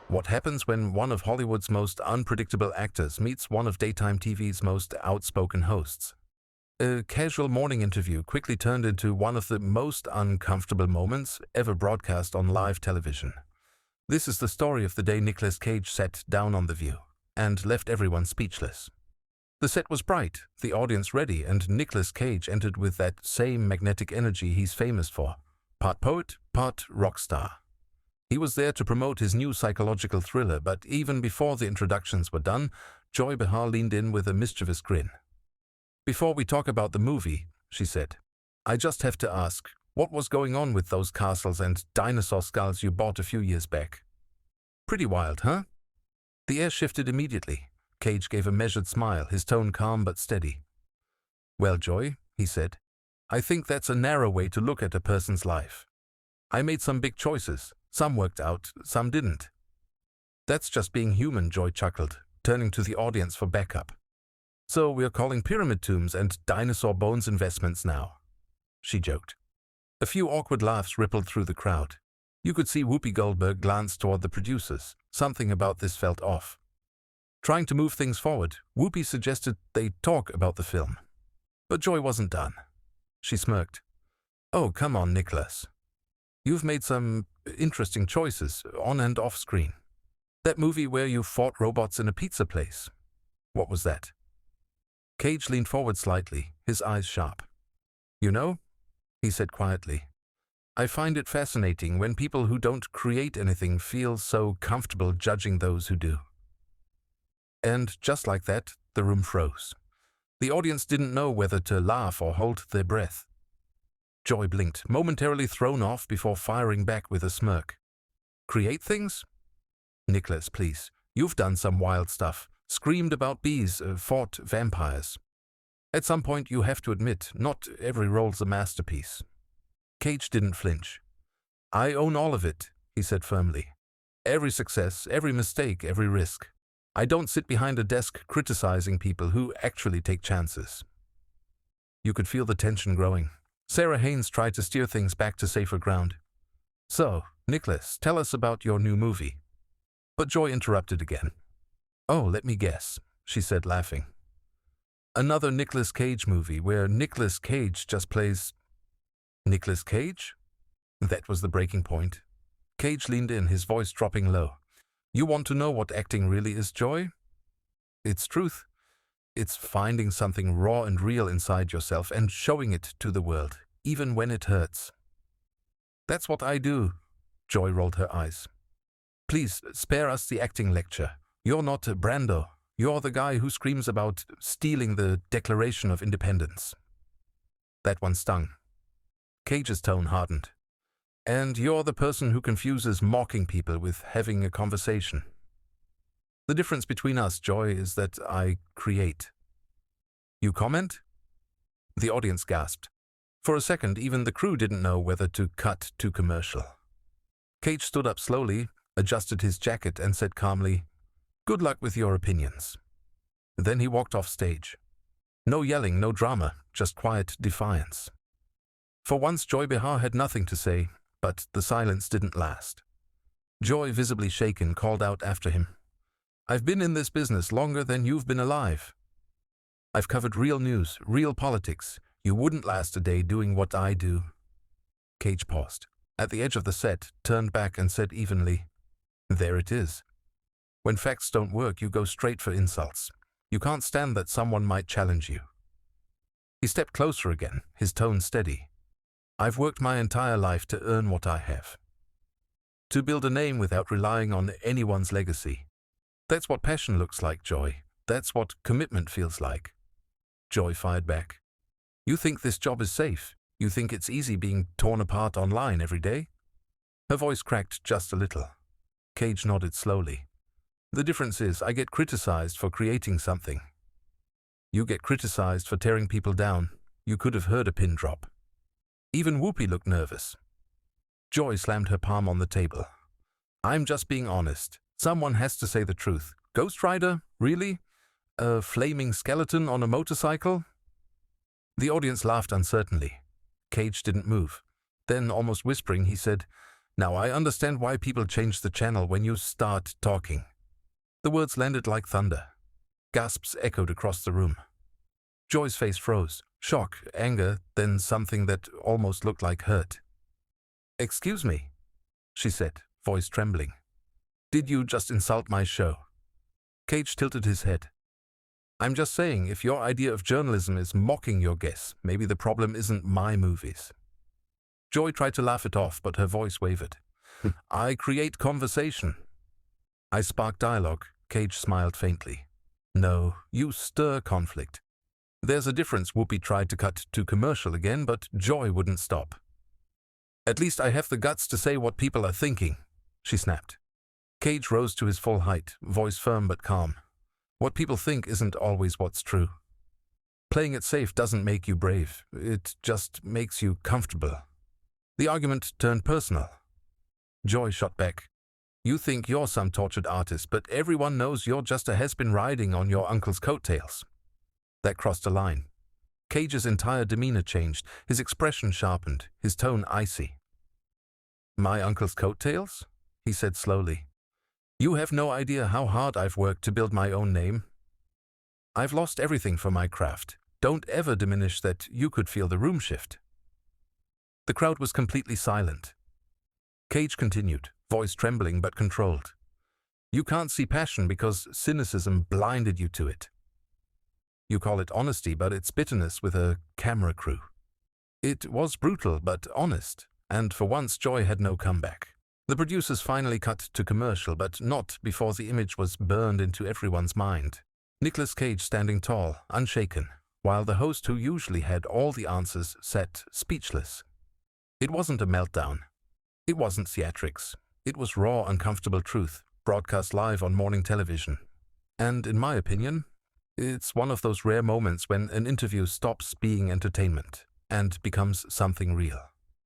What happens when one of Hollywood's most unpredictable actors meets one of daytime TV's most outspoken hosts? A casual morning interview quickly turned into one of the most uncomfortable moments ever broadcast on live television. This is the story of the day Nicolas Cage sat down on The View and left everyone speechless. The set was bright, the audience ready, and Nicolas Cage entered with that same magnetic energy he's famous for. Part poet, part rock star. He was there to promote his new psychological thriller, but even before the introductions were done, Joy Behar leaned in with a mischievous grin. "Before we talk about the movie," she said, "I just have to ask, what was going on with those castles and dinosaur skulls you bought a few years back? Pretty wild, huh?" The air shifted immediately. Cage gave a measured smile, his tone calm but steady. "Well, Joy," he said, "I think that's a narrow way to look at a person's life. I made some big choices. Some worked out, some didn't." "That's just being human," Joy chuckled, turning to the audience for backup. "So we're calling pyramid tombs and dinosaur bones investments now," she joked. A few awkward laughs rippled through the crowd. You could see Whoopi Goldberg glance toward the producers. Something about this felt off. Trying to move things forward, Whoopi suggested they talk about the film. But Joy wasn't done. She smirked. "Oh, come on, Nicholas. You've made some interesting choices, on and off screen. That movie where you fought robots in a pizza place. What was that?" Cage leaned forward slightly, his eyes sharp. "You know," he said quietly, "I find it fascinating when people who don't create anything feel so comfortable judging those who do." And just like that, the room froze. The audience didn't know whether to laugh or hold their breath. Joy blinked, momentarily thrown off before firing back with a smirk. "Create things? Nicholas, please. You've done some wild stuff. Screamed about bees, fought vampires. At some point you have to admit, not every role's a masterpiece." Cage didn't flinch. "I own all of it," he said firmly. "Every success, every mistake, every risk. I don't sit behind a desk criticizing people who actually take chances." You could feel the tension growing. Sarah Haynes tried to steer things back to safer ground. "So, Nicholas, tell us about your new movie." But Joy interrupted again. "Oh, let me guess," she said, laughing. "Another Nicolas Cage movie where Nicolas Cage just plays..." "Nicolas Cage?" That was the breaking point. Cage leaned in, his voice dropping low. "You want to know what acting really is, Joy? It's truth. It's finding something raw and real inside yourself and showing it to the world, even when it hurts." "That's what I do." Joy rolled her eyes. "Please, spare us the acting lecture. You're not Brando. You're the guy who screams about stealing the Declaration of Independence." That one stung. Cage's tone hardened. "And you're the person who confuses mocking people with having a conversation. The difference between us, Joy, is that I create." "You comment?" The audience gasped. For a second, even the crew didn't know whether to cut to commercial. Cage stood up slowly, adjusted his jacket, and said calmly, "Good luck with your opinions." Then he walked off stage. No yelling, no drama, just quiet defiance. For once, Joy Behar had nothing to say, but the silence didn't last. Joy, visibly shaken, called out after him, "I've been in this business longer than you've been alive. I've covered real news, real politics. You wouldn't last a day doing what I do." Cage paused, at the edge of the set, turned back and said evenly, "There it is. When facts don't work, you go straight for insults. You can't stand that someone might challenge you." He stepped closer again, his tone steady. "I've worked my entire life to earn what I have. To build a name without relying on anyone's legacy. That's what passion looks like, Joy. That's what commitment feels like." Joy fired back. "You think this job is safe? You think it's easy being torn apart online every day?" Her voice cracked just a little. Cage nodded slowly. "The difference is I get criticized for creating something. You get criticized for tearing people down. You could have heard a pin drop." Even Whoopi looked nervous. Joy slammed her palm on the table. "I'm just being honest. Someone has to say the truth. Ghost Rider? Really? A flaming skeleton on a motorcycle?" The audience laughed uncertainly. Cage didn't move. Then, almost whispering, he said, Now I understand why people change the channel when you start talking. The words landed like thunder. Gasps echoed across the room. Joy's face froze. Shock, anger, then something that almost looked like hurt. "Excuse me," she said, voice trembling. "Did you just insult my show?" Cage tilted his head. "I'm just saying, if your idea of journalism is mocking your guests, maybe the problem isn't my movies." Joy tried to laugh it off, but her voice wavered. "I create conversation." "I spark dialogue," Cage smiled faintly. "No, you stir conflict." There's a difference. Whoopi tried to cut to commercial again, but Joy wouldn't stop. "At least I have the guts to say what people are thinking," she snapped. Cage rose to his full height, voice firm but calm. "What people think isn't always what's true. Playing it safe doesn't make you brave. It just makes you comfortable." The argument turned personal. Joy shot back. "You think you're some tortured artist, but everyone knows you're just a has-been riding on your uncle's coattails." That crossed a line. Cage's entire demeanor changed, his expression sharpened, his tone icy. "My uncle's coattails?" he said slowly. "You have no idea how hard I've worked to build my own name. I've lost everything for my craft. Don't ever diminish that. You could feel the room shift." The crowd was completely silent. Cage continued, voice trembling but controlled. "You can't see passion because cynicism blinded you to it. You call it honesty, but it's bitterness with a camera crew. It was brutal but honest, and for once Joy had no comeback." The producers finally cut to commercial, but not before the image was burned into everyone's mind. Nicolas Cage standing tall, unshaken, while the host, who usually had all the answers, sat speechless. It wasn't a meltdown. It wasn't theatrics. It was raw, uncomfortable truth, broadcast live on morning television. And in my opinion, it's one of those rare moments when an interview stops being entertainment and becomes something real.